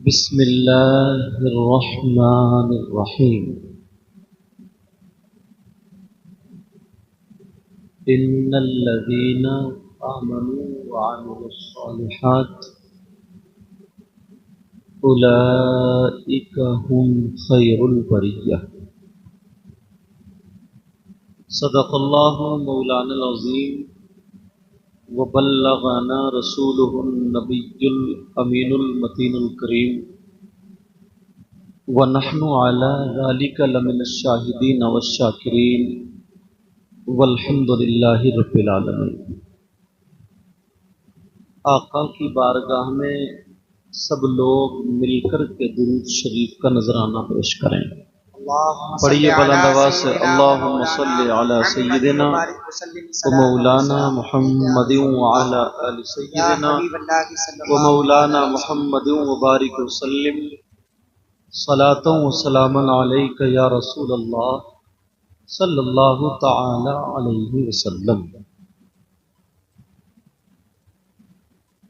بسم الله الرحمن الرحيم. إن الذين آمنوا وعملوا الصالحات أولئك هم خير البرية. صدق الله مولانا العظيم وبلغنا رسوله النبي الأمين المتين الكريم ونحن على ذلك لمن الشاهدين والشاكرين والحمد للہ رب العالمین. آقا کی بارگاہ میں سب لوگ مل کر کے درود شریف کا نذرانہ پیش کریں. پڑھیے بلند آواز سے اللہم صلی علی سیدنا و مولانا محمد وعلی آل سیدنا و مولانا محمد وبارک وسلم صلاۃ و سلاما علیک یا رسول اللہ صلی اللہ تعالی علیہ وسلم.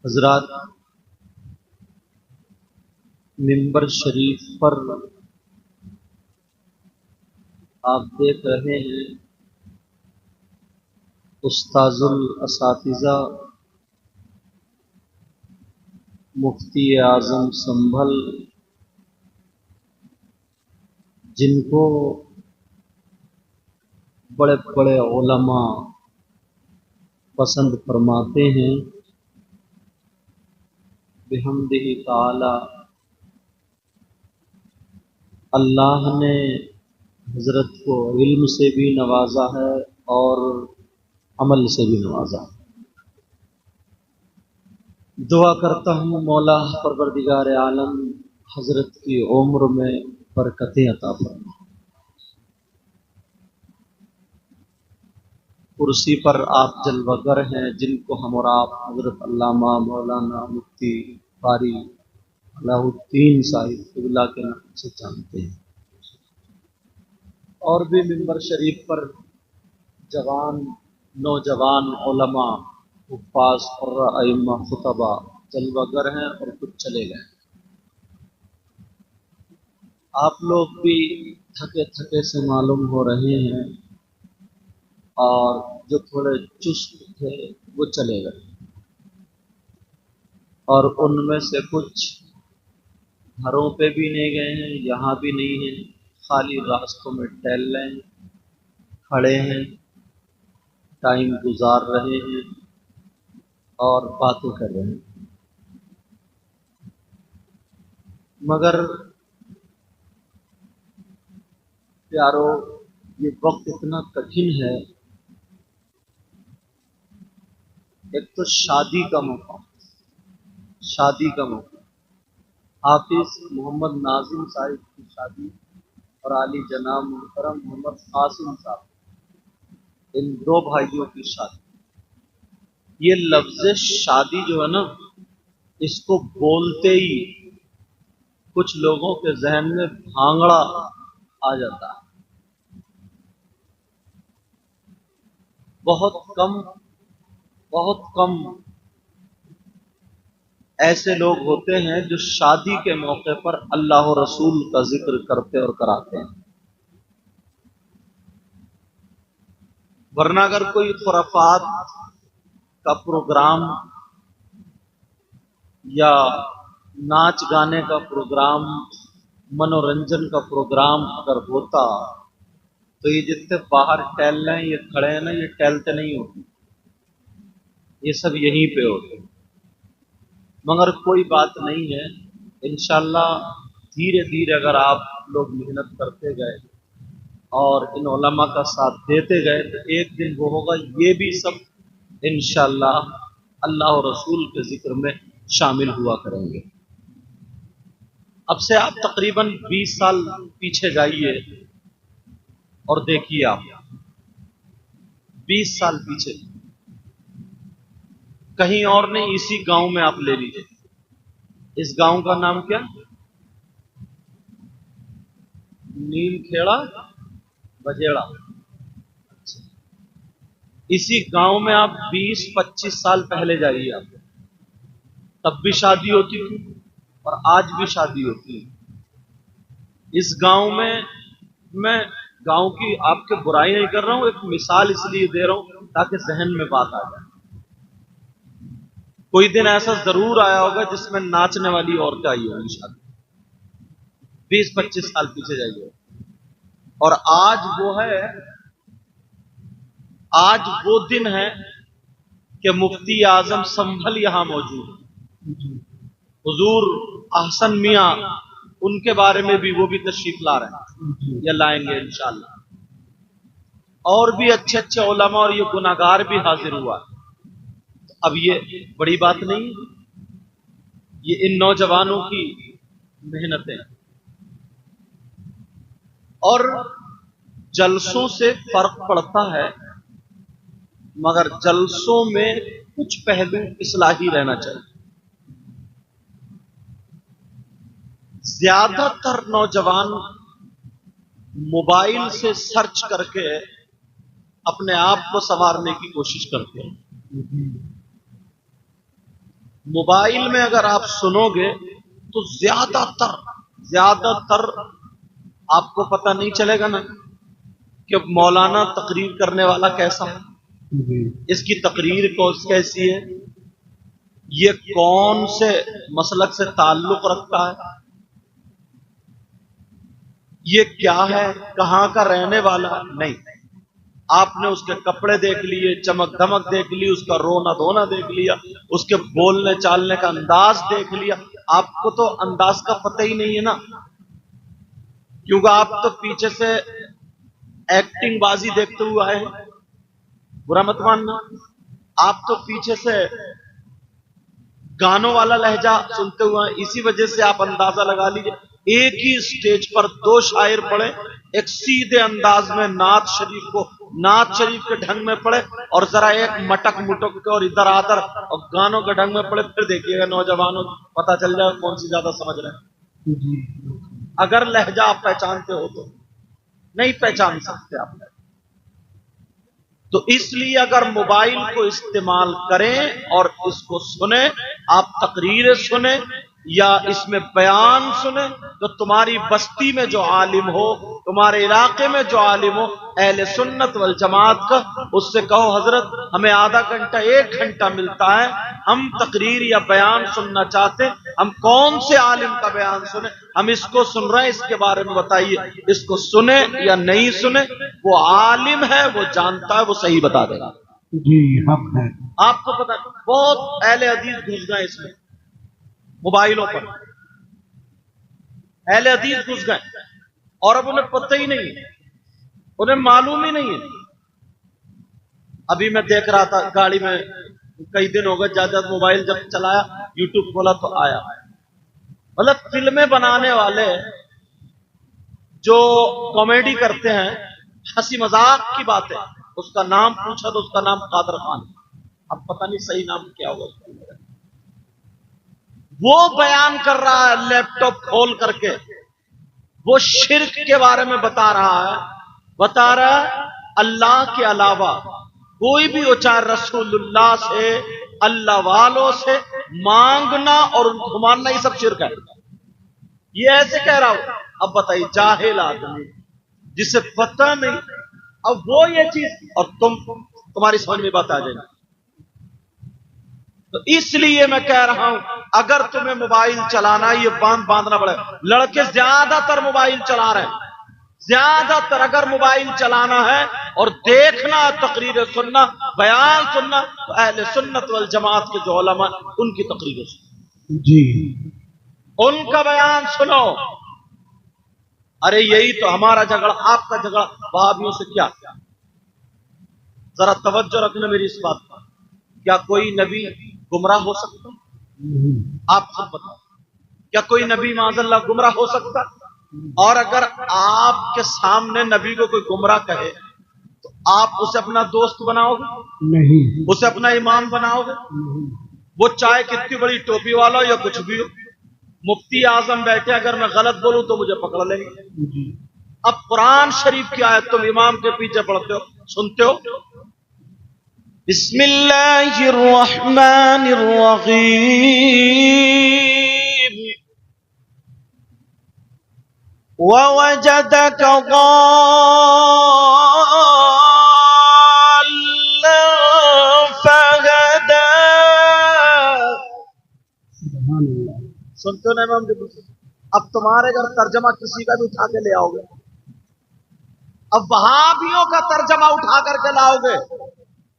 حضرات، منبر شریف پر آپ دیکھ رہے ہیں استاذ الاساتذہ مفتی اعظم سنبھل، جن کو بڑے بڑے علماء پسند فرماتے ہیں، بحمدہ تعالی اللہ نے حضرت کو علم سے بھی نوازا ہے اور عمل سے بھی نوازا ہے. دعا کرتا ہوں مولا پروردگار عالم حضرت کی عمر میں برکتیں عطا فرمائے. کرسی پر آپ جلوہ گر ہیں، جن کو ہم اور آپ حضرت علامہ مولانا مفتی قاری علاء الدین صاحب قبلہ کے نام سے جانتے ہیں. اور بھی منبر شریف پر جوان نوجوان علماء حفاظ اور ائمہ خطبہ جلوہ گر ہیں اور کچھ چلے گئے. آپ لوگ بھی تھکے تھکے سے معلوم ہو رہے ہیں، اور جو تھوڑے چست تھے وہ چلے گئے، اور ان میں سے کچھ گھروں پہ بھی نہیں گئے ہیں، یہاں بھی نہیں ہیں، خالی راستوں میں ٹہل رہے ہیں، کھڑے ہیں، ٹائم گزار رہے ہیں اور باتیں کر رہے ہیں. مگر پیارو، یہ وقت اتنا کٹھن ہے. ایک تو شادی کا موقع، شادی کا موقع، حافظ محمد ناظم صاحب کی شادی اور عالی جناب محترم محمد قاسم صاحب، ان دو بھائیوں کی شادی. یہ لفظ شادی جو ہے نا، اس کو بولتے ہی کچھ لوگوں کے ذہن میں بھانگڑا آ جاتا ہے. بہت کم ایسے لوگ ہوتے ہیں جو شادی کے موقع پر اللہ و رسول کا ذکر کرتے اور کراتے ہیں. ورنہ اگر کوئی خرافات کا پروگرام یا ناچ گانے کا پروگرام، منورنجن کا پروگرام اگر ہوتا تو یہ جتنے باہر ٹہل رہے ہیں، یہ کھڑے ہیں نا، یہ ٹہلتے نہیں ہوتے، یہ سب یہیں پہ ہوتے. مگر کوئی بات نہیں ہے، انشاءاللہ دھیرے دھیرے اگر آپ لوگ محنت کرتے گئے اور ان علماء کا ساتھ دیتے گئے تو ایک دن وہ ہوگا، یہ بھی سب انشاءاللہ اللہ و رسول کے ذکر میں شامل ہوا کریں گے. اب سے آپ تقریباً 20 سال پیچھے جائیے اور دیکھیے، آپ 20 سال پیچھے، کہیں اور نہیں، اسی گاؤں میں آپ لے لیجیے. اس گاؤں کا نام کیا؟ نیل کھیڑا بجیڑا. اسی گاؤں میں آپ 20-25 سال پہلے جائیے، آپ تب بھی شادی ہوتی تھی. اور آج بھی شادی ہوتی ہے اس گاؤں میں گاؤں کی آپ کے برائی نہیں کر رہا ہوں، ایک مثال اس لیے دے رہا ہوں تاکہ ذہن میں بات آ جائے۔ کوئی دن ایسا ضرور آیا ہوگا جس میں ناچنے والی عورتیں آئی ہوں گی، شادی 20-25 سال پیچھے جائیے، اور آج وہ دن ہے کہ مفتی اعظم سنبھل یہاں موجود ہے، حضور احسن میاں، ان کے بارے میں بھی وہ بھی تشریف لا رہے ہیں یا لائیں گے انشاءاللہ، اور بھی اچھے اچھے علماء اور یہ گناہگار بھی حاضر ہوا۔ اب یہ بڑی بات نہیں، یہ ان نوجوانوں کی محنتیں، اور جلسوں سے فرق پڑتا ہے، مگر جلسوں میں کچھ پہلو اصلاحی رہنا چاہیے۔ زیادہ تر نوجوان موبائل سے سرچ کر کے اپنے آپ کو سنوارنے کی کوشش کرتے ہیں۔ موبائل میں اگر آپ سنو گے تو زیادہ تر آپ کو پتہ نہیں چلے گا نا کہ مولانا تقریر کرنے والا کیسا ہے، اس کی تقریر کیسی ہے، یہ کون سے مسلک سے تعلق رکھتا ہے، یہ کیا ہے، کہاں کا رہنے والا نہیں۔ آپ نے اس کے کپڑے دیکھ لیے، چمک دمک دیکھ لی، اس کا رونا دھونا دیکھ لیا، اس کے بولنے چالنے کا انداز دیکھ لیا، آپ کو تو انداز کا پتہ ہی نہیں ہے نا، کیونکہ آپ تو پیچھے سے ایکٹنگ بازی دیکھتے ہوئے آئے ہیں، برا مت ماننا، آپ تو پیچھے سے گانوں والا لہجہ سنتے ہوئے ہیں، اسی وجہ سے آپ اندازہ لگا لیجئے ایک ہی سٹیج پر دو شاعر پڑھے، ایک سیدھے انداز میں نعت شریف کے ڈھنگ میں پڑھے، اور ذرا ایک مٹک مٹک کے اور ادھر آدھر اور گانوں کے ڈھنگ میں پڑھے، پھر دیکھیے گا نوجوانوں پتہ چل جائے کون سی زیادہ سمجھ رہے ہیں۔ اگر لہجہ آپ پہچانتے ہو تو، نہیں پہچان سکتے آپ، تو اس لیے اگر موبائل کو استعمال کریں اور اس کو سنیں، آپ تقریر سنیں یا اس میں بیان سنیں، تو تمہاری بستی میں جو عالم ہو، تمہارے علاقے میں جو عالم ہو اہل سنت والجماعت کا، اس سے کہو حضرت ہمیں آدھا گھنٹہ 1 گھنٹہ ملتا ہے، ہم تقریر یا بیان سننا چاہتے ہیں، ہم کون سے عالم کا بیان سنیں، ہم اس کو سن رہے ہیں، اس کے بارے میں بتائیے، اس کو سنیں یا نہیں سنیں، وہ عالم ہے، وہ جانتا ہے، وہ صحیح بتا دے گا۔ جی حق ہے۔ آپ کو پتا بہت اہل حدیث گھس گئے اس میں، موبائلوں پر اہل حدیث گھس گئے، اور اب انہیں پتہ ہی نہیں، انہیں معلوم ہی نہیں ہے۔ ابھی میں دیکھ رہا تھا گاڑی میں، کئی دن ہو گئے زیادہ موبائل جب چلایا، یوٹیوب کھولا تو آیا، مطلب فلمیں بنانے والے جو کامیڈی کرتے ہیں، ہنسی مذاق کی باتیں، اس کا نام پوچھا تو اس کا نام قادر خان، اب پتہ نہیں صحیح نام کیا ہوگا، وہ بیان کر رہا ہے لیپ ٹاپ کھول کر کے، وہ شرک کے بارے میں بتا رہا ہے اللہ کے علاوہ کوئی بھی ہو، چاہے رسول اللہ سے، اللہ والوں سے مانگنا اور ان کو ماننا، یہ سب شرک ہے، یہ ایسے کہہ رہا ہوں۔ اب بتائیے جاہل آدمی جسے پتہ نہیں، اب وہ یہ چیز، اور تمہاری سمجھ میں بات آ جائے گی۔ تو اس لیے میں کہہ رہا ہوں اگر تمہیں موبائل چلانا، یہ باندھنا پڑے، لڑکے زیادہ تر موبائل چلا رہے ہیں، زیادہ تر اگر موبائل چلانا ہے اور دیکھنا، تقریر سننا، بیان سننا، تو اہل سنت والجماعت کے جو علماء ان کی تقریر سنو، جی ان کا بیان سنو۔ ارے یہی تو ہمارا جھگڑا، آپ کا جھگڑا وہابیوں سے کیا؟ ذرا توجہ رکھنا میری اس بات پر، کیا کوئی نبی گمراہ ہو سکتا؟ آپ خود بتاؤ، کیا کوئی نبی معاذ اللہ گمراہ ہو سکتا؟ اور اگر آپ کے سامنے نبی کو کوئی گمراہ کہے تو آپ اسے اپنا دوست بناؤ گے؟ نہیں۔ اسے اپنا امام بناؤ گے؟ وہ چاہے کتنی بڑی ٹوپی والا ہو یا کچھ بھی ہو، مفتی اعظم بیٹھے، اگر میں غلط بولوں تو مجھے پکڑ لیں گے۔ اب قرآن شریف کی آیت تم امام کے پیچھے پڑھتے ہو، سنتے ہو، بسم اللہ الرحمن الرحیم، ووجدك ضالا فهدى. سبحان اللہ. سنتے ہو نا امام جی؟ اب تمہارے اگر ترجمہ کسی کا بھی اٹھا کے لے آؤ گے، اب وہابیوں کا ترجمہ اٹھا کر کے لاؤ گے،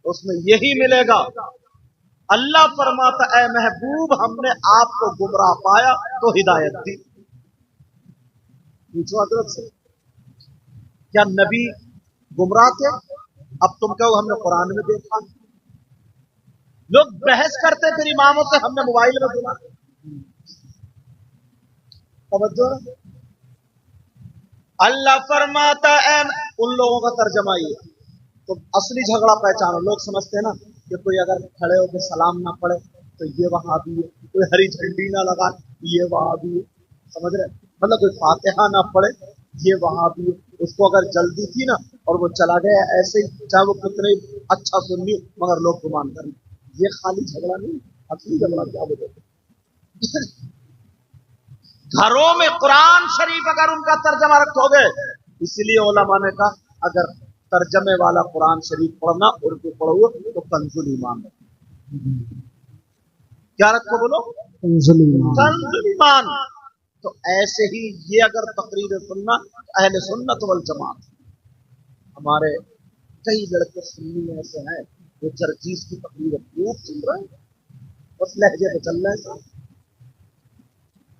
اس میں یہی ملے گا. اللہ فرماتا اے محبوب ہم نے آپ کو گمراہ پایا تو ہدایت دی. پوچھو حضرت سے کیا نبی گمراہ تھے؟ اب تم کہو ہم نے قرآن میں دیکھا. لوگ بحث کرتے پھر اماموں سے، ہم نے موبائل میں سنا. توجہ. اللہ فرماتا ہے ان لوگوں کا ترجمہ یہ. تو اصلی جھگڑا پہچانو. لوگ سمجھتے ہیں نا کہ کوئی اگر کھڑے ہو کے سلام نہ پڑھے تو یہ وہابی ہے، کوئی ہری جھنڈی نہ لگائے یہ وہابی ہے. سمجھ رہے؟ مطلب کوئی فاتحہ نہ پڑھے یہ وہابی ہے. اس کو اگر جلدی تھی نا اور وہ چلا گیا ایسے ہی، چاہے وہ کتنے اچھا سنی مگر لوگ گمان کریں. یہ خالی جھگڑا نہیں، اصلی جھگڑا کیا بولتے ہیں. گھروں میں قرآن شریف اگر ان کا ترجمہ رکھو گے، اس لیے علماء نے کہا اگر ترجمے والا قرآن شریف پڑھنا اردو پڑھو تو کنزل ایمان. کیا رکھو بولو؟ کنزل ایمان. کنزل ایمان. تو ایسے ہی یہ اگر تقریر سننا اہل سنت والجماعت. ہمارے کئی لڑکے سنی ایسے ہیں جو جرجیز کی تقریر خوب سن رہے ہیں، بس لہجے پہ چل رہے ہیں،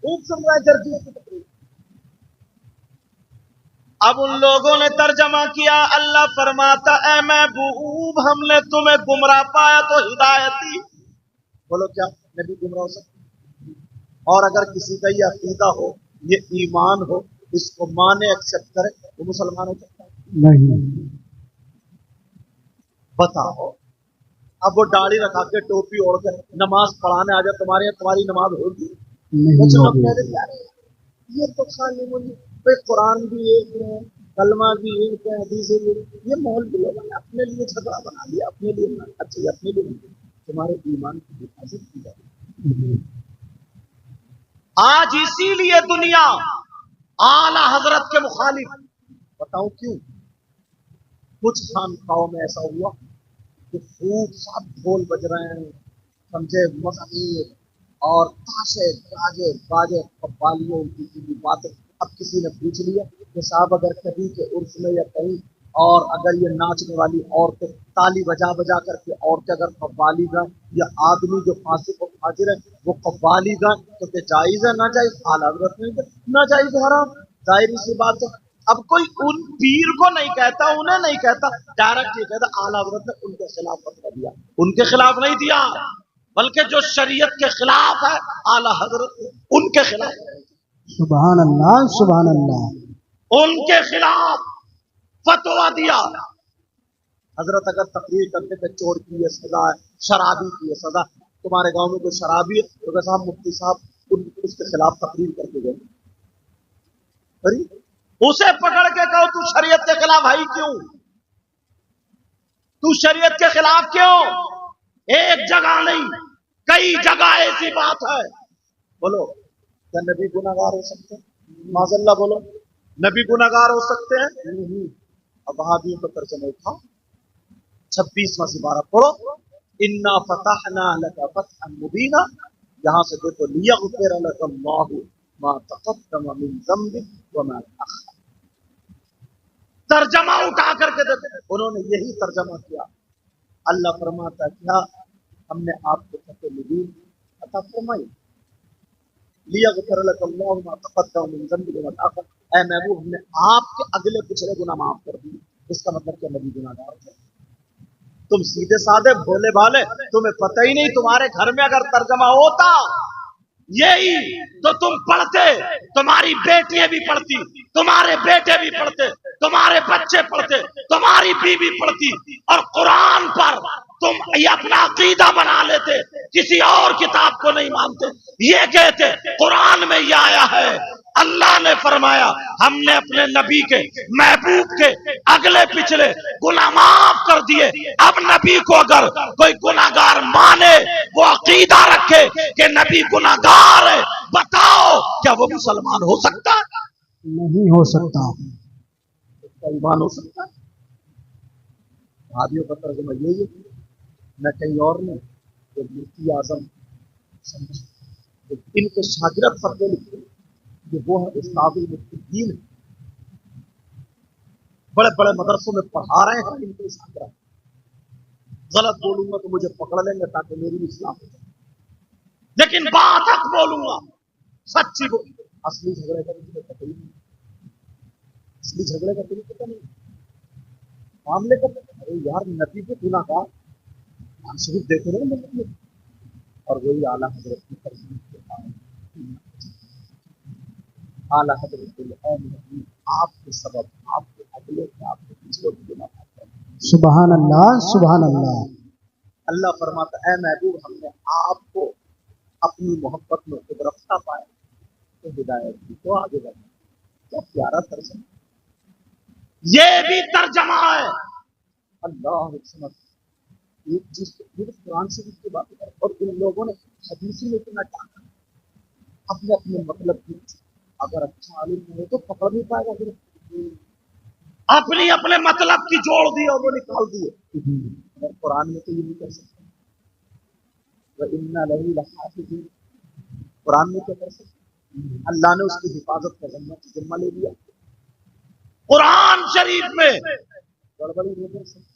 خوب سن رہا ہے جرجیز کی تقریر. اب ان لوگوں نے ترجمہ کیا. اللہ فرماتا اے محبوب ہم نے تمہیں گمراہ پایا تو ہدایت دی. بولو کیا نبی گمراہ ہو سکتا؟ اور اگر کسی کا یہ عقیدہ ہو، یہ ایمان ہو، اس کو مانے ایکسپٹ کرے، وہ مسلمان ہو سکتا ہے؟ نہیں. بتاؤ. اب وہ داڑھی رکھا کے ٹوپی اوڑھ کے نماز پڑھانے آ جائے تمہارے یہاں، تمہاری نماز ہوگی؟ کچھ لوگ کہہ دیتے ہیں یہ تو خالی کوئی قرآن بھی ایک ہے، کلمہ بھی ایک ہے، حدیث بھی ایک. یہ ماحول بھی لوگوں نے اپنے لیے جھگڑا بنا لیا، اپنے لیے اچھا اپنے لیے. تمہارے ایمان کی حفاظت کی جائے. آج اسی لیے دنیا اعلی حضرت کے مخالف. بتاؤں کیوں؟ کچھ خانقاہوں میں ایسا ہوا کہ خوب سب ڈھول بج رہے ہیں، سمجھے، مذہبی اور تاشے گاجے باجے قوالیوں کی باتیں. اب کسی نے پوچھ لیا کہ صاحب اگر کہیں کے عرس میں یا کہیں اور اگر یہ ناچنے والی عورتیں تالی بجا بجا کر کے عورتیں اگر قوالی گائیں یا آدمی جو فاسق و فاجر ہے وہ قوالی گائیں تو کیا جائز ہے؟ نہ جائز؟ اعلیٰ حضرت نہیں نہ جائز حرام. ظاہری سی بات ہے. اب کوئی ان پیر کو نہیں کہتا، انہیں نہیں کہتا، ڈائریکٹ یہ کہتا اعلیٰ حضرت نے ان کے خلاف فتویٰ دیا. ان کے خلاف نہیں دیا، بلکہ جو شریعت کے خلاف ہے اعلیٰ حضرت ان کے خلاف. سبحان اللہ. سبحان اللہ. ان کے خلاف فتویٰ دیا. حضرت اگر تقریر کرتے کہ چور کی یہ سزا ہے، شرابی کی یہ سزا. تمہارے گاؤں میں کوئی شرابی ہے تو کہ صاحب مفتی صاحب اس کے خلاف تقریر کر کے گئے. اسے پکڑ کے کہو تو شریعت کے خلاف ہے کیوں؟ تو شریعت کے خلاف کیوں؟ ایک جگہ نہیں، کئی جگہ ایسی بات ہے. بولو کیا نبی گناہگار ہو سکتے ہیں؟ معذاللہ بولو نبی گناہگار ہو سکتے ہیں؟ اب وہابیوں کا ترجمہ اٹھا 26واں سپارہ پڑھو. انا فتحنا لک فتحا مبینا. یہاں سے دیکھو لیغفر لک اللہ ما تقدم من ذنبک وما تأخر. ترجمہ اٹھا کر کے دیکھو، انہوں نے یہی ترجمہ کیا. اللہ فرماتا ہے کیا ہم نے آپ کو فتح مبین عطا فرمائی. لیغفر لک اللہ ما تقدم من ذنبک وما تأخر. اے محبوب ہم نے آپ کے اگلے پچھلے گناہ معاف کر دیے. اس کا مطلب کہ نبی گناہگار تھے. تم سیدھے سادے بھولے بھالے، تمہیں پتہ ہی نہیں. تمہارے گھر میں اگر ترجمہ ہوتا یہی تو تم پڑھتے، تمہاری بیٹیاں بھی پڑھتی، تمہارے بیٹے بھی پڑھتے، تمہارے بچے پڑھتے، تمہاری بیوی پڑھتی، اور قرآن پر تم یہ اپنا عقیدہ بنا لیتے، کسی اور کتاب کو نہیں مانتے. یہ کہتے قرآن میں یہ آیا ہے، اللہ نے فرمایا ہم نے اپنے نبی کے محبوب کے اگلے پچھلے گناہ معاف کر دیے. اب نبی کو اگر کوئی گناہگار مانے، وہ عقیدہ رکھے کہ نبی گناہگار ہے، بتاؤ کیا وہ مسلمان ہو سکتا ہے؟ नहीं हो सकता। उसका ईमान हो सकता है? भाइयों का तर्जुमा यही है, न कहीं और नहीं। जो मुफ्ती आजम जो इनके शागिर्द फतवे लिखते हैं, कि वो है उस्तादुल मुफ्तीदीन, बड़े बड़े मदरसों में पढ़ा रहे हैं इनके शागिर्द। गलत बोलूंगा तो मुझे पकड़ लेंगे ताकि मेरी भी इस्लाह हो जाए, लेकिन बात हक बोलूंगा, सच्ची बोल। असली झगड़े का मुझे पता ही नहीं, असली झगड़े का मुझे पता नहीं, मामले का अरे यार नबी को गुनाह का हम शरीफ देखे रहे हैं, और वही आला हजरत की तरजीह के बाद आला हजरत के लिए आपके सबब आपके अगले के आपके पिछले गुनाह पाते हैं। सुभान अल्लाह, सुभान अल्लाह। अल्लाह फरमाता है महबूब हमने आपको अपनी मोहब्बत में खुद रफ्ता पाए तो हिदायत दी तो आगे बढ़े। क्या प्यारा तर्जमा, ये भी तर्जमा है। अल्लाह समझ एक चीज तो कुरान शरीफ की बात है, और इन लोगों ने हदीस में इतना टाका अपने अपने मतलब की। अगर अच्छा आलिम नहीं हो तो पकड़ नहीं पाएगा, फिर अपने अपने मतलब की जोड़ दी और वो निकाल दिए। अगर कुरान में तो ये नहीं कर सकते, वह इन्ना लहू लहाफिज़ीन, कुरान में क्या कर सकते? अल्लाह ने उसकी हिफाजत का जिम्मा ले लिया। कुरान शरीफ में गड़बड़ी नहीं कर सकते।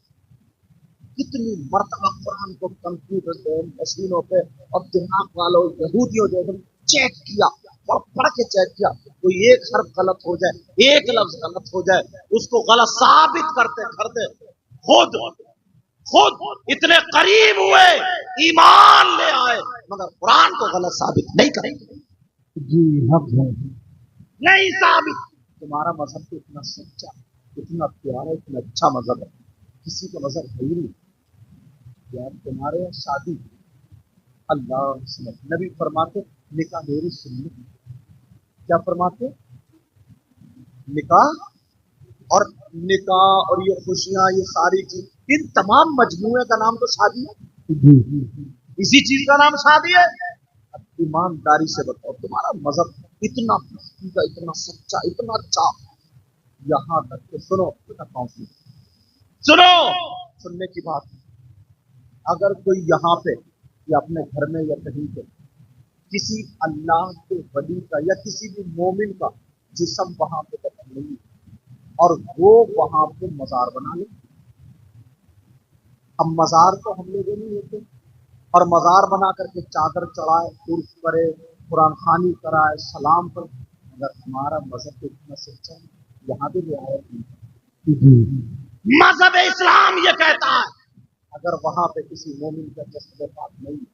कितनी मर्तबा कुरान को कंप्यूटर पे, मशीनों पे और दिमाग वालों यहूदियों जैसे चेक किया, पढ़ के चेक किया, कोई एक हर्फ गलत हो जाए, एक लफ्ज गलत हो जाए, उसको गलत साबित करते करते खुद खुद इतने करीब हुए ईमान ले आए, मगर कुरान को गलत साबित नहीं करेंगे। जी हक है। नहीं साबित। तुम्हारा मजहब तो इतना सच्चा, इतना प्यारा, इतना अच्छा मजहब है, किसी को नजर है ही नहीं यार। तुम्हारे यहाँ शादी, अल्लाह समझ, नबी फरमाते निकाह मेरी सुन्नत। क्या फरमाते? निकाह और निकाह और ये खुशियां, ये सारी चीज, इन तमाम मजमूए का नाम तो शादी है। इसी चीज का नाम शादी है। अब ईमानदारी से बताओ, तुम्हारा मजहब इतना का इतना सच्चा, इतना अच्छा, यहां तक कि सुनो सुनो सुनने की बात, अगर कोई यहाँ पे या अपने घर में या कहीं पे किसी अल्लाह के वली का या किसी भी मोमिन का जिस्म वहां पे दफन नहीं और वो वहां पे मजार बना ले। अब मजार तो हम लोगों नहीं होते, और मजार बना करके चादर चढ़ाए, उर्फ करे, कुरान खानी कराए, सलाम पर, अगर हमारा मजहब तो इतना सच्चा है, यहाँ भी रियायत नहीं। मजहब इस्लाम ये कहता है अगर वहां पे किसी मोमिन का जिस्म पाक नहीं है,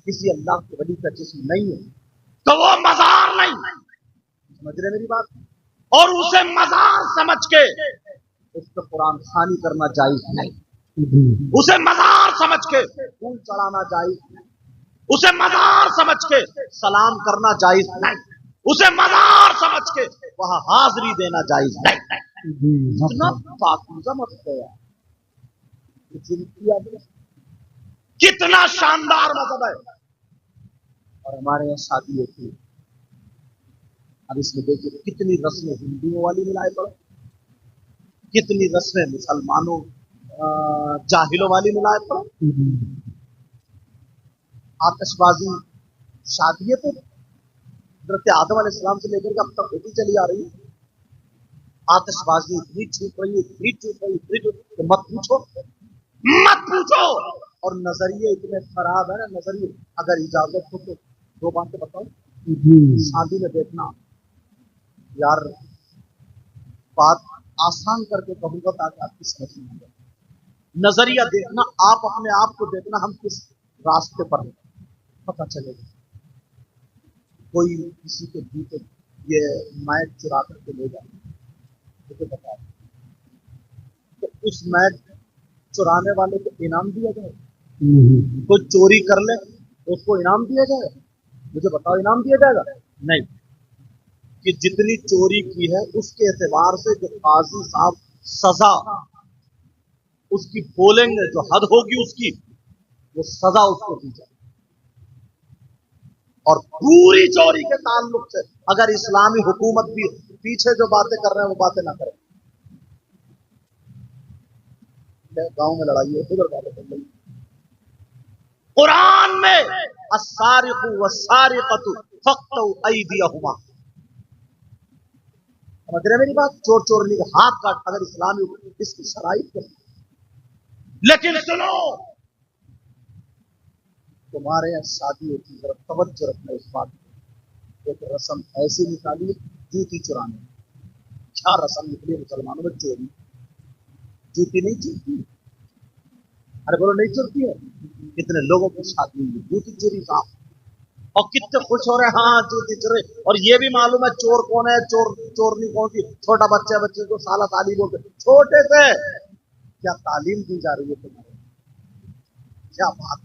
किसी अल्लाह के वली का जिस्म नहीं है, तो वो मजार नहीं। समझ रहे मेरी बात? और उसे मजार समझ के उस पर कुरान खानी करना जायज नहीं, उसे मजार समझ के फूल चढ़ाना जायज नहीं, उसे मजार समझ के सलाम करना जायज नहीं, उसे मजार समझ के वहां हाजिरी देना जायज नहीं। इतना पाकीज़ा मत गया, कितना शानदार मजहब है। और हमारे यहाँ शादी होती है, अब इसमें देखिए कितनी रस्में हिंदुओं वाली मिलाए पड़े, कितनी रस्में मुसलमानों जाहिलों वाली मिलाए पड़े। आतिशबाजी शादी तो हज़रत आदम अलैहिस्सलाम से लेकर के अब तक होती चली आ रही है। आतिशबाजी इतनी छूट रही है, इतनी छूट रही है, इतनी छूट, तो मत पूछो, मत पूछो। और नजरिए इतने खराब है ना, नजरिए। अगर इजाजत हो तो दो बातें बताओ। शादी में देखना यार, बात आसान करके कहूंगा ताकि आपकी समझ में आ जाए। नजरिया देखना, आप अपने आप को देखना, हम किस रास्ते पर हैं पता चलेगा। कोई किसी के भीतर ये मैच चुरा करके ले जाए, मुझे बता, तो उस मैच चुराने वाले को इनाम दिया जाए? कोई चोरी कर ले तो उसको इनाम दिया जाए? मुझे बताओ, इनाम दिया जाएगा? नहीं। कि जितनी चोरी की है उसके एतबार से जो काजी साहब सजा उसकी बोलेंगे, जो हद होगी उसकी, वो सजा उसको दी जाए। और पूरी चोरी के ताल्लुक से अगर इस्लामी हुकूमत भी पीछे जो बातें कर रहे हैं वो बातें ना करें। गांव में लड़ाई है, उधर बातें कर रही। कुरान में अस्सारिकु वस्सारिकतु फक्तु अयदियहुमा, समझ रहे मेरी बात? चोर चोरनी का हाथ काट, अगर इस्लामी इसकी शराइत है। लेकिन सुनो, तुम्हारे यहाँ शादी होती है, तवज्जो रखना इस बात पर। एक रस्म ऐसी निकाली, जूती चुराने। क्या रस्म निकली मुसलमानों में? चोरी। जूती नहीं चुरती? अरे बोलो नहीं चुरती है? कितने लोगों की शादी हुई जूती चोरी का, और कितने खुश हो रहे, हाँ जूती चोरी। और ये भी मालूम है चोर कौन है, चोर चोरनी कौन सी। छोटा बच्चा, बच्चे को साला तालीम होते, छोटे से क्या तालीम दी जा रही है तुम्हारे? क्या बात!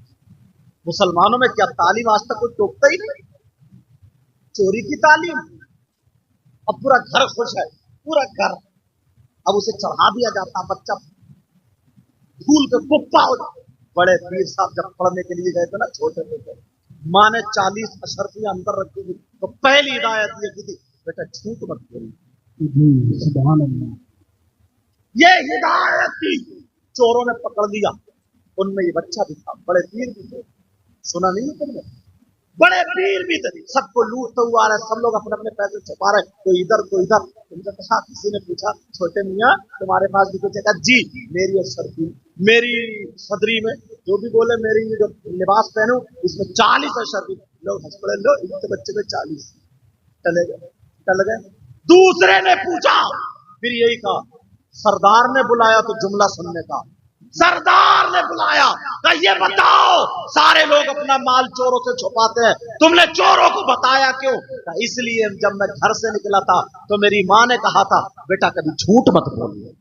मुसलमानों में क्या तालीम आज तक कोई टोकता ही नहीं? चोरी की तालीम। अब पूरा घर खुश है, पूरा घर। अब उसे चढ़ा दिया जाता, बच्चा फूल के कुप्पा हो जाता। बड़े पीर साहब जब पढ़ने के लिए गए थे ना, छोटे थे, माँ ने 40 अशर्फियां अंदर रखी थी, तो पहली हिदायत ये की थी, बेटा झूठ मत बोलिए। जी सुभान अल्लाह। ये हिदायत थी। चोरों ने पकड़ लिया, उनमें ये बच्चा भी था, बड़े पीर भी थे। सुना नहीं है तुमने? बड़े पीर भी थे, सबको लूटते हुआ आ रहे, सब लोग अपने अपने पैसे छुपा रहे, कोई इधर कोई इधर। तुमने कहा, किसी ने पूछा, छोटे मियाँ तुम्हारे पास भी कुछ है? जी मेरी अशर्फी, मेरी सदरी में जो भी बोले, मेरी जो लिबास पहनूं इसमें 40 अशर्फी। लोग हंस पड़े, लो इनके बच्चे में 40। चले गए, चल गए। दूसरे ने पूछा, फिर यही कहा, सरदार ने बुलाया तो जुमला सुनने का। सरदार ने बुलाया, कहा ये बताओ, सारे लोग अपना माल चोरों से छुपाते हैं, तुमने चोरों को बताया क्यों? कहा इसलिए जब मैं घर से निकला था तो मेरी माँ ने कहा था, बेटा कभी झूठ मत बोलिए।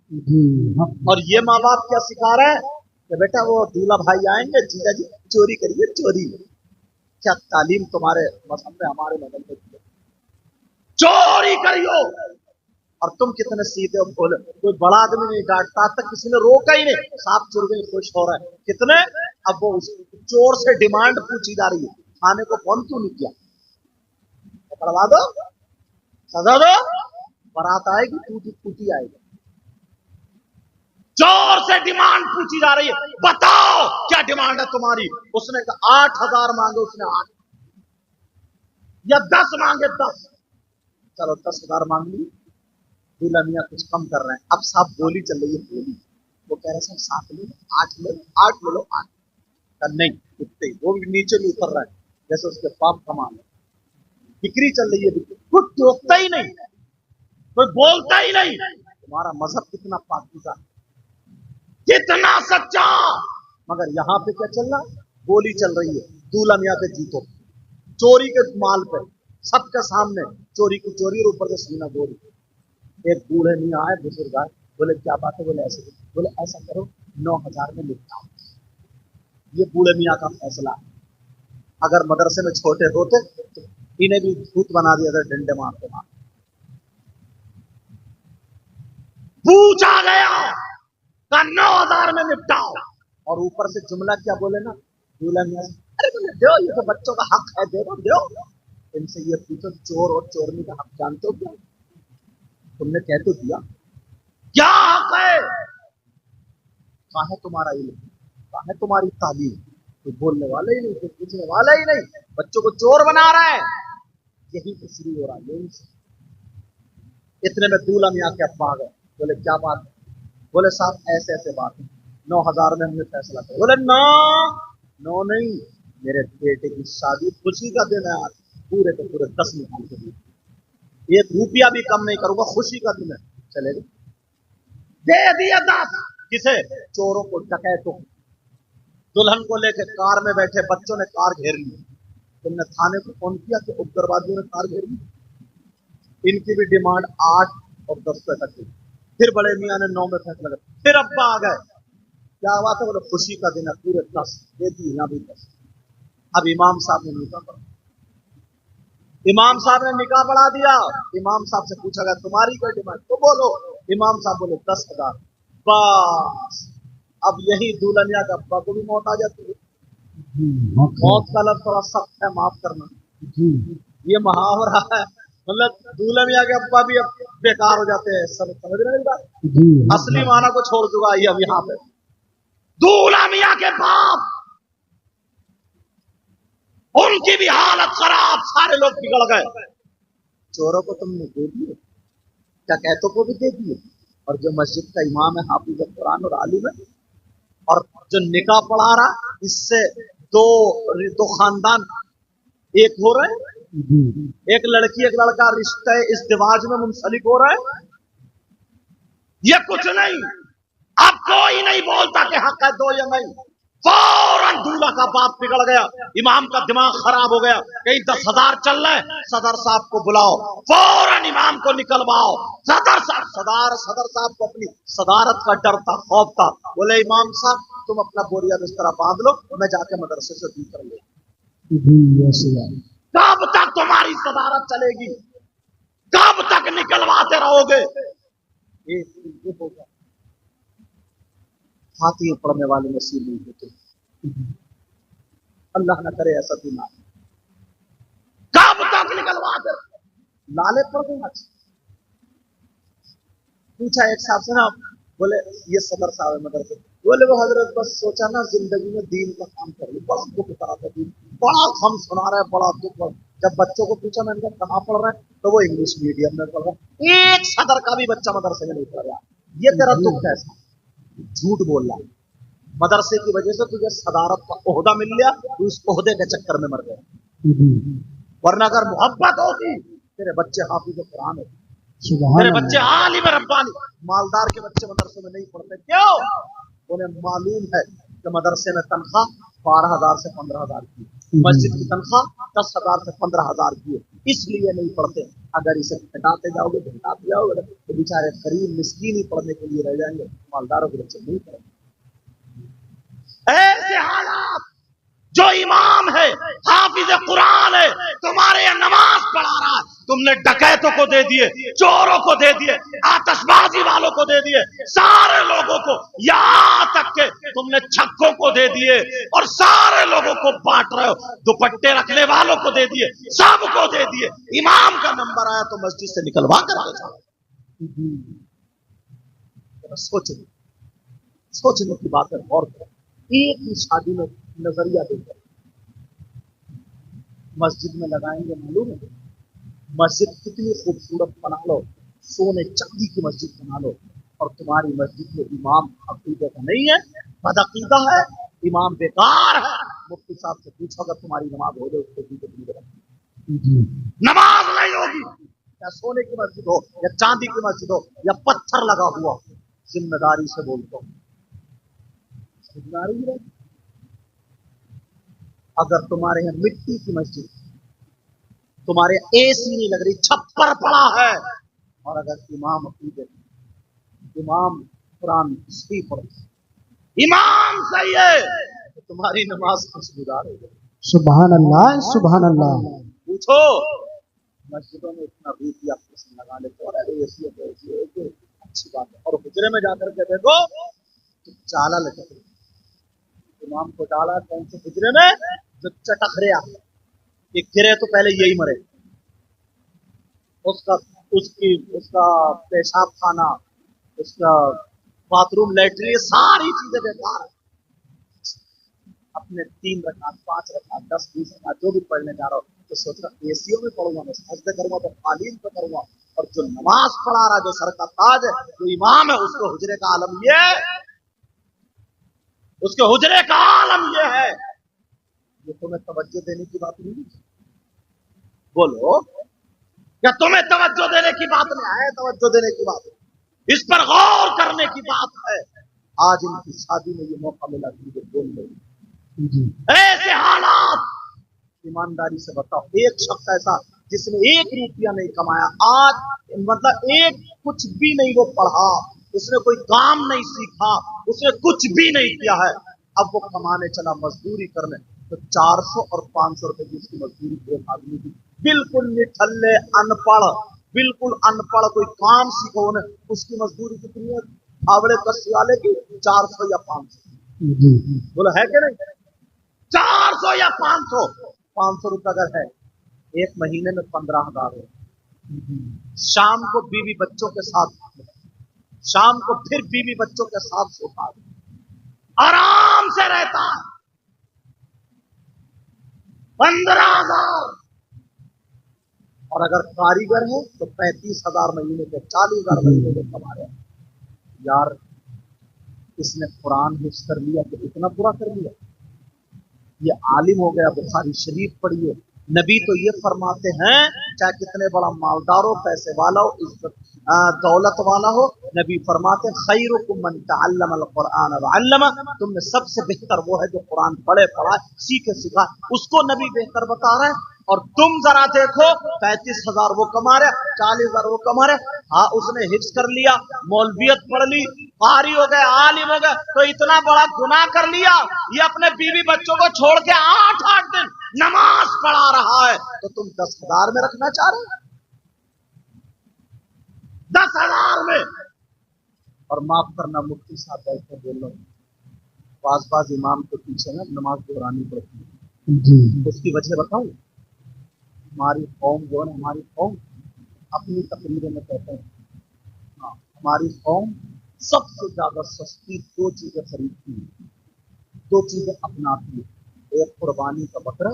और ये माँ बाप क्या सिखा रहे हैं कि बेटा वो दूल्हा भाई आएंगे, जीजा जी चोरी करिए, चोरी। क्या तालीम तुम्हारे मजहब में, हमारे मजहब में? चोरी करियो। और तुम कितने सीधे हो, बोले कोई बड़ा आदमी नहीं डांटता, तक किसी ने रोका ही नहीं, सांप चुर गई, खुश हो रहा है। कितने? अब वो चोर से डिमांड पूछी जा रही है, खाने को कौन क्यों नहीं किया? पकड़वा दो, सजा दो, बारात आएगी, टूटी फूटी आएगी। चोर से डिमांड पूछी जा रही है, बताओ क्या डिमांड है तुम्हारी? उसने कहा 8,000 मांगे, उसने 8, या 10 मांगे 10। चलो 10,000 मांग ली। दूल्हा मियाँ कुछ कम कर रहे हैं, अब साहब बोली चल रही है, बोली। वो कह रहे हैं 7 ले लो, 8 ले लो, 8 ले लो, 8। नहीं उठते, वो भी नीचे भी उतर रहा है, जैसे उसके पाप कमाल है। बिक्री चल रही है, बिक्री, कुछ टोकता ही नहीं, कोई बोलता ही नहीं। तुम्हारा मजहब कितना पाकीज़ा, कितना सच्चा। मगर यहाँ पे क्या चल रहा? बोली चल रही है दूल्हा मियाँ के जूतों, चोरी के माल पे, सबके सामने चोरी की चोरी, और ऊपर से सीना गोरी। एक बूढ़े मियाँ आए, बुजुर्ग आए, बोले क्या बात है? बोले ऐसे, बोले ऐसा करो 9,000 में निपटाओ। ये बूढ़े मियाँ का फैसला। अगर मदरसे में छोटे होते तो इन्हें भी भूत बना दिया था, डंडे मारते मार। पूछा गया, का 9,000 में निपटाओ। और ऊपर से जुमला क्या बोले ना दूल्हा मियाँ, अरे बोले दो, ये तो बच्चों का हक है, दे दो दो। इनसे ये पूछो, चोर और चोरनी का हक जानते हो क्या? तुमने कह तो दिया, क्या हक है? कहाँ है तुम्हारा इल्म, कहाँ है तुम्हारी तालीम? कोई बोलने वाला ही नहीं, कोई पूछने वाला ही नहीं, बच्चों को चोर बना रहा है। यही तो शुरू हो रहा है, यही से। इतने में दूल्हा मियाँ के अब्बा आ गए, बोले क्या बात है? बोले साहब ऐसे ऐसे बात है, 9,000 में हमने फैसला किया। बोले नो नहीं, मेरे बेटे की शादी खुशी का दिन है आज, पूरे के पूरे 10 निकाल के दिए, 1 रुपया भी कम नहीं करूंगा, खुशी का दिन है। चले गए, दे दिया 10। किसे? चोरों को, डकैतों को। दुल्हन को लेकर कार में बैठे बच्चों ने कार घेर ली। तुमने थाने को फोन किया कि उग्रवादियों ने कार घेर ली? इनकी भी डिमांड 8 और 10 पे तक थी। फिर बड़े मियाँ ने 9 में फैसला कर, फिर अब्बा आ गए, क्या बात है? बोले खुशी का दिन है, पूरे 10 दे दी, ना भी 10। अब इमाम साहब ने निकाह पढ़ा, इमाम साहब ने निकाह पढ़ा दिया। इमाम साहब से पूछा गया तुम्हारी क्या डिमांड, तो बोलो। इमाम साहब बोले 10,000। बस अब यही दुल्हनिया का अब्बा को भी मौत आ जाती है। मौत का लफ्ज़ थोड़ा सख्त है, माफ करना। ये मुहावरा है, मतलब दुल्हनिया के अब्बा भी अब बेकार हो जाते हैं। सब समझ रहे हैं मेरी बात? जी असली माना को छोड़ दूंगा ये अब यहाँ पे। दूल्हा मियाँ के बाप, उनकी भी हालत खराब, सारे लोग बिगड़ गए। चोरों को तुमने दे दिए, डकैतों को भी दे दिए, और जो मस्जिद का इमाम है, हाफिज कुरान और आलिम है, और जो निकाह पढ़ा रहा, इससे दो खानदान एक हो रहे हैं। जी एक लड़की एक लड़का रिश्ते इज़्दिवाज में मुंसलिक हो रहा है। ये कुछ नहीं, अब कोई नहीं बोलता कि हक है दो या नहीं। फौरन दूल्हा का बाप बिगड़ गया, इमाम का दिमाग खराब हो गया, कहीं 10,000 चल रहे, सदर साहब को बुलाओ, फौरन इमाम को निकलवाओ। सदर साहब को अपनी सदारत का डर था, खौफ था। बोले इमाम साहब तुम अपना बोरिया बिस्तरा बांध लो, मैं जाके मदरसे से दूर कर ले। जी ऐसे है। कब तक तुम्हारी सदारत चलेगी? कब तक निकलवाते रहोगे? एक होगा, हाथी पढ़ने वाले नसीब नहीं होते। अल्लाह न करे ऐसा भी ना। कब तक निकलवाते? लाले पड़ गए। पूछा एक साहब से ना, बोले ये सदर साहब है मदरसे, बोले वो हजरत बस सोचा ना जिंदगी में दीन का काम कर लो, बड़ा दुख करा था दीन, बड़ा हम सुना रहे, बड़ा दुख। जब बच्चों को पूछा मैंने कहा कहाँ पढ़ रहे हैं, तो वो इंग्लिश मीडियम में पढ़ रहा है। एक सदर का भी बच्चा मदरसे में नहीं पढ़ रहा। ये तेरा दुख कैसा? झूठ बोल रहा है। मदरसे की वजह से तुझे सदारत का ओहदा मिल गया, तू इस ओहदे के चक्कर में मर गया। वरना अगर मोहब्बत होती, तेरे बच्चे हाफिज कुरान होते, मेरे बच्चे आलिम रब्बानी। मालदार के बच्चे मदरसे में नहीं पढ़ते, क्यों? उन्हें मालूम है कि मदरसे में तनख्वाह 12,000 से 15,000 की, मस्जिद की तनख्वाह 10,000 से 15,000 की है, इसलिए नहीं पढ़ते। अगर इसे घटाते जाओगे तो बेचारे गरीब मिस्कीन ही पढ़ने के लिए रह जाएंगे, मालदारों के बच्चे नहीं पढ़ेंगे। ऐसे हालात, जो इमाम है, हाफिज कुरान है, तुम्हारे यहाँ नमाज पढ़ा रहा है, तुमने डकैतों को दे दिए, चोरों को दे दिए, आतिशबाजी वालों को दे दिए, सारे लोगों को, यहाँ तक के तुमने छक्कों को दे दिए, और सारे लोगों को बांट रहे हो, दुपट्टे रखने वालों को दे दिए, सबको दे दिए। इमाम का नंबर आया तो मस्जिद से निकलवा कर ले जाओ। सोचने की बात है। और एक ही शादी में नजरिया देकर मस्जिद में लगाएंगे, मालूम है? मस्जिद कितनी खूबसूरत बना लो, सोने चांदी की मस्जिद बना लो, और तुम्हारी मस्जिद में इमाम अकीदे का नहीं है, बदअकीदा है, इमाम बेकार है। मुफ्ती साहब से पूछो अगर तुम्हारी नमाज हो जाए उसको नमाज नहीं होगी। या सोने की मस्जिद हो या चांदी की मस्जिद हो या पत्थर लगा हुआ, जिम्मेदारी से बोलता हूं, जिम्मेदारी है। अगर तुम्हारे यहाँ मिट्टी की मस्जिद, तुम्हारे एसी नहीं लग रही, छप्पर पड़ा है, और अगर इमाम अकीदे, इमाम कुरान सही पढ़े, इमाम सही है, तो तुम्हारी नमाज खुशबूदार हो जाए। सुभान अल्लाह, सुभान अल्लाह। पूछो मस्जिदों में इतना रूपया पैसे लगा लेते, और एसी है, अच्छी बात है। और हुजरे में जाकर के देखो तो चाला लटक रही, इमाम को डाला कौन से हुजरे में, जो चटक रहा, एक गिरे तो पहले यही मरे, उसका पेशाब खाना, उसका बाथरूम, लैट्रिन, सारी चीजें बेकार है। अपने 3 रकात 5 रकात 10 20 रकात जो भी पढ़ने जा रहा हो, तो सोच रहा एसीओ में पढ़ूंगा, मैं सजदे करूंगा तो कालीन पे करूंगा, और जो नमाज पढ़ा रहा, जो सर का ताज है, जो इमाम है, उसको हुजरे का आलम ये है, उसके हुजरे का आलम ये है। ये तुम्हें तवज्जो देने की बात नहीं, बोलो क्या तुम्हें तवज्जो देने की बात नहीं है? तवज्जो देने की बात, इस पर गौर करने की बात है। आज इनकी शादी में ये मौका मिला कि बोल रहे, ऐसे हालात, ईमानदारी से बताओ, एक शख्स ऐसा जिसने 1 रुपया नहीं कमाया, आज मतलब एक कुछ भी नहीं वो पढ़ा, उसने कोई काम नहीं सीखा, उसने कुछ भी नहीं किया है, अब वो कमाने चला, मजदूरी करने, तो 400 और 500 रुपए की उसकी मजदूरी एक आदमी की, बिल्कुल निठल्ले अनपढ़, बिल्कुल अनपढ़, कोई काम सीखो ने, उसकी मजदूरी कितनी है? आवड़े कस्सी वाले की 400 या 500। बोलो है कि नहीं? 400 या 500 रुपए अगर है, एक महीने में 15,000 हो, शाम को बीवी बच्चों के साथ, शाम को फिर बीवी बच्चों के साथ सोता है, आराम से रहता है। 15,000। और अगर कारीगर है तो 35,000 महीने के, 40,000 महीने के कमा रहे हैं। यार इसने कुरान हिफ्ज कर लिया तो इतना पूरा कर लिया, ये आलिम हो गया, बुखारी शरीफ पढ़िए। नबी तो ये फरमाते हैं, चाहे कितने बड़ा मालदार हो, पैसे वाला हो, इज्जत दौलत वाला हो, नबी फरमाते हैं खैरुकुम मन तअल्लमल कुरान व अल्लम, तुम में सबसे बेहतर वो है जो कुरान पढ़े, पढ़ाए, सीखे, सिखाए। उसको नबी बेहतर बता रहे हैं। और तुम जरा देखो, 35,000 वो कमा रहे, 40,000 वो कमा रहे। हाँ, उसने हिफ्ज कर लिया, मौलवियत पढ़ ली, कारी हो गए, आलिम हो गए, तो इतना बड़ा गुनाह कर लिया। ये अपने बीवी बच्चों को छोड़ के 8-8 दिन नमाज पढ़ा रहा है, तो तुम 10,000 में रखना चाह रहे हो? 10,000 में। और माफ करना मुफ्ती साहब बैठे बोल रहा हूँ, बाज इमाम के पीछे ना नमाज दोहरानी पड़ती है जी। उसकी वजह बताऊं? हमारी कौम जो है, हमारी कौम अपनी तकरीरों में कहते हैं, हाँ, हमारी कौम सबसे ज्यादा सस्ती 2 चीजें खरीदती है, 2 चीजें अपनाती है, एक कुर्बानी का बकरा,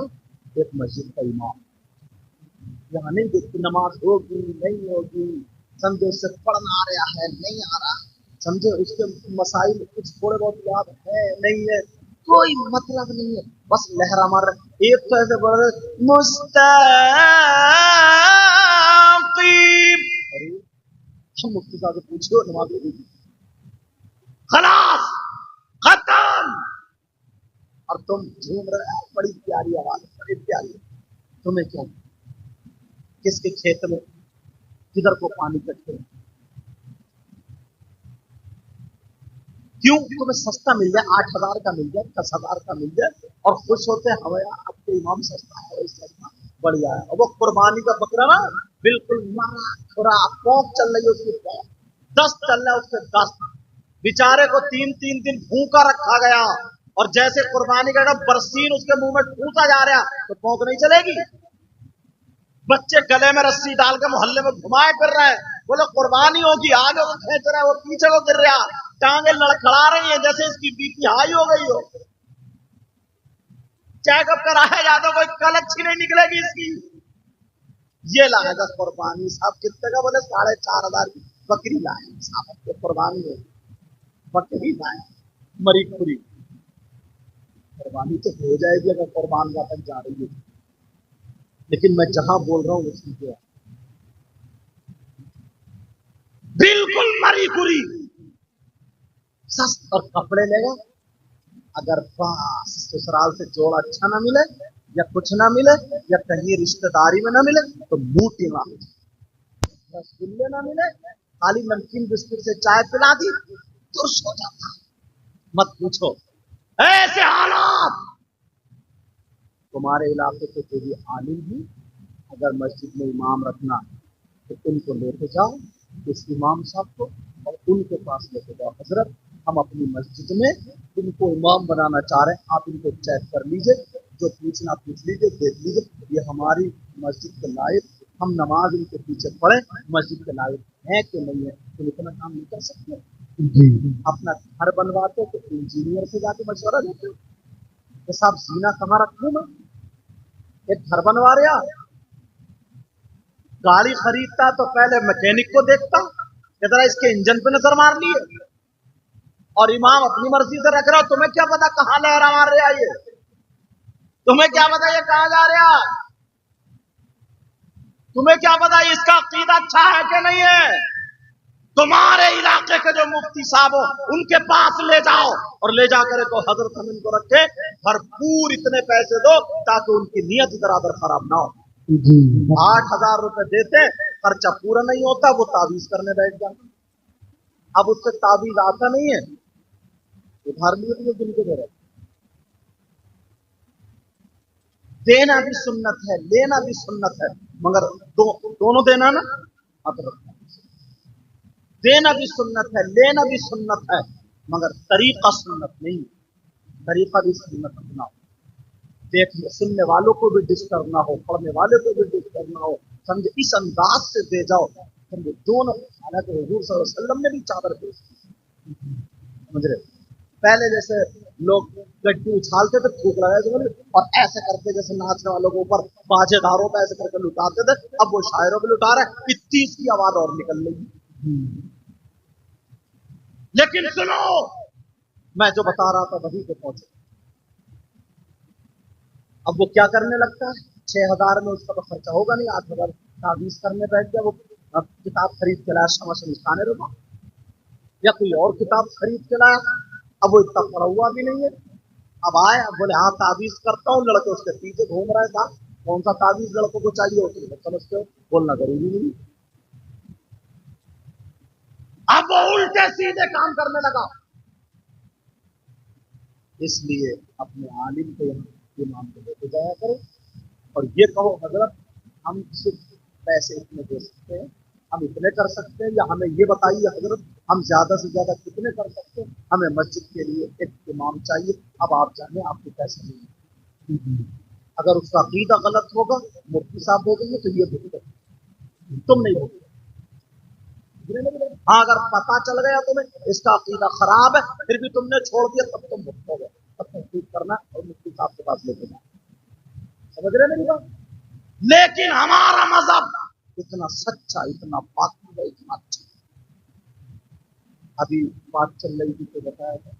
एक मस्जिद का इमाम। यहाँ नहीं देखती नमाज होगी नहीं होगी, समझे उससे पढ़ना आ रहा है नहीं आ रहा, समझे उसके मसाइल कुछ थोड़े बहुत याद है नहीं है, कोई मतलब नहीं है, बस लहरा मार रहे। एक तो ऐसे बोल रहे मुस्तकीम, अरे हम मुफ्ती साहब से पूछो नमाज होगी, खलास खत्म। और तुम झूम रहे हो, बड़ी प्यारी आवाज, बड़ी प्यारी। तुम्हें क्यों, किसके खेत में किधर को पानी कटते, क्यों? तुम्हें सस्ता मिल जाए, 8,000 का मिल जाए, 10,000 का मिल जाए, और खुश होते हैं, हमें आपके इमाम सस्ता है, सस्ता बढ़िया है। और वो कुर्बानी का बकरा ना बिल्कुल मरा थोड़ा पौक चल रही है उसकी, पौक 10 चल रहा है उसके 10, बेचारे को 3-3 दिन भूखा रखा गया, और जैसे कुर्बानी का बरसीन उसके मुंह में ठूसा जा रहा, तो पौक नहीं चलेगी। बच्चे गले में रस्सी डाल के मोहल्ले में घुमाए फिर रहे हैं, बोले कुर्बानी होगी, आगे वो खींच रहा है, वो पीछे को गिर रहा, टांगे लड़खड़ा रही है जैसे इसकी बीपी हाई हो गई हो। चेकअप कराया जाता, कोई कल अच्छी नहीं निकलेगी इसकी। ये लाए 10 कुर्बानी। साहब कितने का? बोले 4,500 की बकरी लाए साहब, कुर्बानी है, बकरी लाए मरी खुरी। कुर्बानी तो हो जाएगी अगर कुर्बान का बन जा रही है, लेकिन मैं जहां बोल रहा हूं उसकी क्या, बिल्कुल मरी खुरी सस्त। और कपड़े लेगा, अगर बस ससुराल से जोड़ अच्छा ना मिले, या कुछ ना मिले, या कहीं रिश्तेदारी में ना मिले, तो मुंह टीमा हो जाए। रसगुल्ले ना मिले, खाली नमकीन बिस्कुट से चाय पिला दी, तो सो जाता। मत पूछो, ऐसे हालात। तुम्हारे इलाके के जो भी आलिम हैं, अगर मस्जिद में इमाम रखना तो उनको लेके जाओ, इस इमाम साहब को, और उनके पास लेके जाओ, हजरत हम अपनी मस्जिद में इनको इमाम बनाना चाह रहे हैं, आप इनको चेक कर लीजिए, जो पूछना पूछ लीजिए, देख लीजिए, ये हमारी मस्जिद के लायक, हम नमाज इनके पीछे पढ़े, मस्जिद के लायक है कि नहीं है। तुम इतना काम नहीं कर सकते? अपना घर बनवाते तो इंजीनियर से जाके मशवरा देते हो कि साहब जीना कहाँ रखूं मैं, एक घर बनवा रहा, गाड़ी खरीदता तो पहले मैकेनिक को देखता, जरा इसके इंजन पे नजर मार लिए, और इमाम अपनी मर्जी से रख रहा हो, तुम्हें क्या पता कहां लहरा मार रहा है, ये तुम्हें क्या पता ये कहां जा रहा, तुम्हें क्या पता इसका अकीदा अच्छा है कि नहीं है। तुम्हारे इलाके के जो मुफ्ती साहब हो उनके पास ले जाओ, और ले जाकर को हजरत हम इनको रखे, भरपूर इतने पैसे दो ताकि उनकी नीयत बराबर खराब ना हो। 8,000 रुपए देते, खर्चा पूरा नहीं होता, वो तावीज करने बैठ जाता। अब उससे तावीज आता नहीं है, उधार लिए तो दिन के दे रहे। देना भी सुन्नत है, लेना भी सुन्नत है, मगर दोनों देना ना, देना भी सुन्नत है, लेना भी सुन्नत है, मगर तरीका सुन्नत नहीं। तरीका भी सुन्नत अपनाओ, देखने सुनने वालों को भी डिस्टर्ब ना हो, पढ़ने वाले को भी डिस्टर्ब ना हो, समझे, इस अंदाज से दे जाओ, समझे दोनों। हालांकि हुजूर सल्लल्लाहु अलैहि वसल्लम ने भी चादर पेश की, समझ रहे। पहले जैसे लोग गड्डी उछालते थे, थूक लगाए थे और ऐसे करके जैसे नाचने वालों के ऊपर बाजेदारों पे ऐसे करके लुटाते थे, अब वो शायरों पे लुटा रहे, इतनी इसकी आवाज और निकल रही। लेकिन सुनो, मैं जो बता रहा था वही पे पहुंचे। अब वो क्या करने लगता है, 6,000 में उसका तो खर्चा होगा नहीं, 8,000 तावीज करने बैठ गया, वो किताब खरीद के लाया शमा से निशाने रुपा, या कोई और किताब खरीद के लाया, अब वो इतना पड़ा हुआ भी नहीं है। अब आए, अब बोले हाँ तावीज करता हूँ, लड़के उसके पीछे घूम रहे था, कौन सा तावीज लड़कों को चाहिए होती है समझते हो, बोलना जरूरी नहीं। अब वो उल्टे सीधे काम करने लगा। इसलिए अपने आलिम को यहाँ इमाम को लेके जाया करो और ये कहो हजरत हम सिर्फ पैसे इतने दे सकते हैं, हम इतने कर सकते हैं, या हमें ये बताइए हजरत हम ज्यादा से ज्यादा कितने कर सकते हैं, हमें मस्जिद के लिए एक इमाम चाहिए, अब आप जाने आपको पैसे नहीं। अगर उसका अकीदा गलत होगा, मुफ्ती साहब भेजेंगे तो ये भूल तुम नहीं भूल। हाँ, अगर पता चल गया तुम्हें इसका अकीदा खराब है, फिर भी तुमने छोड़ दिया, तब तुम मुफ्त हो गए, तब तुम ठीक करना और मुफ्ती साहब के पास लेके जाना। समझ रहे मेरी बात? लेकिन हमारा मजहब इतना सच्चा, इतना पाकीज़ा, इतना अच्छा। अभी बात चल रही थी तो बताया था,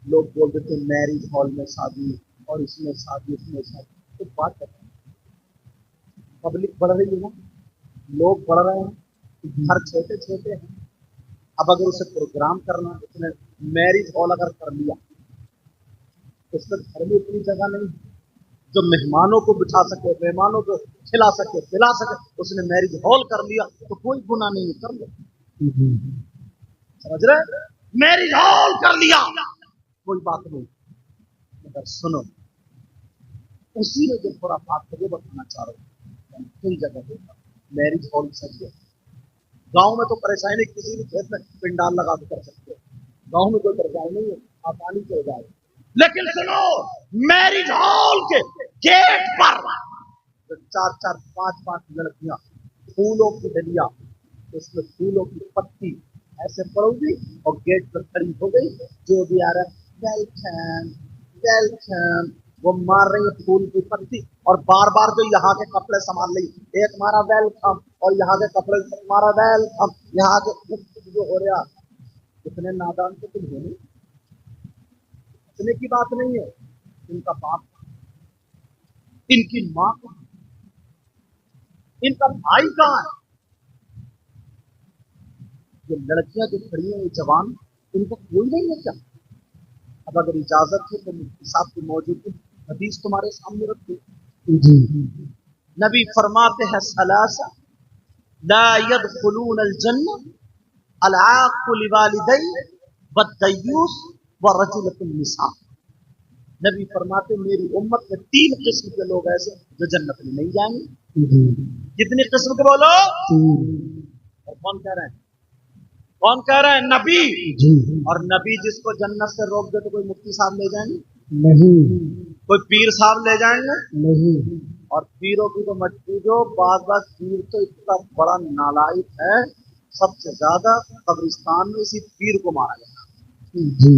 लोग बोल देते मैरिज हॉल में शादी और इसमें शादी, इसमें शादी, तो बात बताए, पब्लिक बढ़ रही है ना, लोग बढ़ रहे हैं, घर छोटे छोटे हैं। अब अगर उसे प्रोग्राम करना, उसने मैरिज हॉल अगर कर लिया, उसमें घर में इतनी जगह नहीं जो मेहमानों को बिठा सके, मेहमानों को खिला सके, पिला सके, उसने मैरिज हॉल कर लिया तो कोई गुनाह नहीं, कर लो। समझ रहे, मैरिज हॉल कर लिया कोई बात नहीं। मगर सुनो, उसी में जो थोड़ा बात को बताना चाह रहा हूँ, कई जगह होता मैरिज हॉल सही है। गांव में तो परेशानी नहीं, किसी भी खेत में पिंडाल लगा के कर सकते हो, गांव में कोई परेशानी नहीं है, आसानी से हो जाए। लेकिन सुनो, मैरिज हॉल के गेट पर तो 4-4, 5-5 लड़कियां फूलों की डलिया, उसमें फूलों की पत्ती ऐसे पड़ोगी और गेट पर खड़ी हो गई, जो भी आ रहा है वेलकम वेलकम, वो मार रही है फूल की पत्ती और बार बार जो यहाँ के कपड़े संभाल रही, एक मारा वेलकम और यहाँ के कपड़े मारा वेलकम, यहाँ के जो हो रहा। इतने नादान तो तुम हो नहीं, इतने की बात नहीं है। इनका बाप, इनकी माँ, इनका भाई कहाँ है? ये लड़कियां जो खड़ी हैं, ये जवान, इनको कोई नहीं है क्या? अब अगर इजाजत है तो मुफ्ती साहब की मौजूदगी हदीस तुम्हारे सामने रखती। नबी फरमाते हैं सलासा ला यदखुलून अल जन्नह अल आक़ु लिवालिदैहि वद्दय्यूस व रजुलतुन निसा। नबी फरमाते मेरी उम्मत में 3 किस्म के लोग ऐसे जो जन्नत में नहीं जाएंगे। कितनी किस्म के बोलो? और कौन कह रहे हैं? कौन कह रहे हैं? नबी जी। और नबी जिसको जन्नत से रोक दे तो कोई मुफ्ती साहब ले जाएंगे? नहीं। कोई पीर साहब ले जाएंगे? नहीं। और पीरों की तो मत पूछो, बात पीर तो इतना बड़ा नालायक है, सबसे ज्यादा कब्रिस्तान में इसी पीर को मारा गया जी।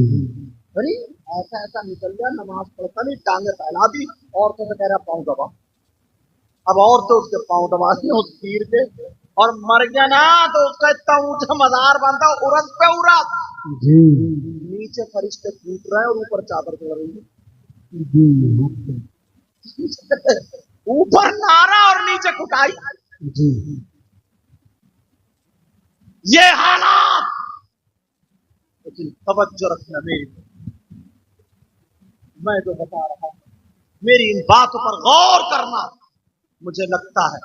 अरे ऐसा ऐसा निकल गया, नमाज पढ़ता नहीं, टांगे फैला दी, औरतों से कह रहा पाँव दबा। अब औरतें उसके पाँव दबा दी उस पीर के, और मर गया ना तो उसका इतना ऊंचा मजार बनता, उरस पे उरस जी। नीचे फरिश्ते कूट रहे हैं और ऊपर चादर चढ़ रही है जी। ऊपर नारा और नीचे कुटाई जी। ये हालात, लेकिन तवज्जो रखना मेरी, मैं जो बता रहा हूं मेरी इन बातों पर गौर करना। मुझे लगता है